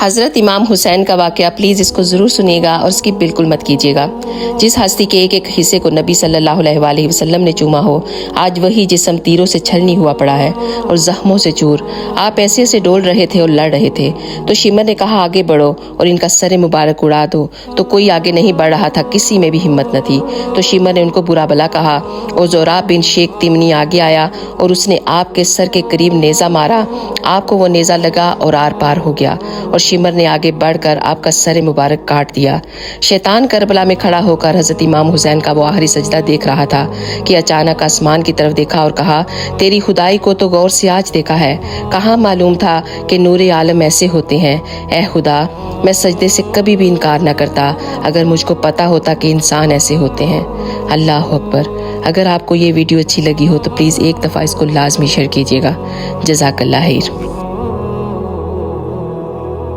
حضرت امام حسین کا واقعہ پلیز اس کو ضرور سنیے گا اور اسکپ بالکل مت کیجیے گا۔ جس ہستی کے ایک ایک حصے کو نبی صلی اللہ علیہ وآلہ وسلم نے چوما ہو، آج وہی جسم تیروں سے چھلنی ہوا پڑا ہے اور زخموں سے چور۔ آپ ایسے سے ڈول رہے تھے اور لڑ رہے تھے تو شمر نے کہا آگے بڑھو اور ان کا سر مبارک اڑا دو، تو کوئی آگے نہیں بڑھ رہا تھا، کسی میں بھی ہمت نہ تھی۔ تو شمر نے ان کو برا بلا کہا اور زوراب بن شیخ تیمنی آگے آیا اور اس نے آپ کے سر کے قریب نیزہ مارا۔ آپ کو وہ نیزہ لگا اور آر پار ہو گیا اور شمر نے آگے بڑھ کر آپ کا سر مبارک کاٹ دیا۔ شیطان کربلا میں کھڑا ہو کر حضرت امام حسین کا وہ آخری سجدہ دیکھ رہا تھا کہ اچانک آسمان کی طرف دیکھا اور کہا تیری خدائی کو تو غور سے آج دیکھا ہے، کہاں معلوم تھا کہ نور عالم ایسے ہوتے ہیں۔ اے خدا، میں سجدے سے کبھی بھی انکار نہ کرتا اگر مجھ کو پتا ہوتا کہ انسان ایسے ہوتے ہیں۔ اللہ اکبر۔ اگر آپ کو یہ ویڈیو اچھی لگی ہو تو پلیز ایک دفعہ اس کو لازمی شیئر کیجیے گا۔ جزاک اللہ خیر۔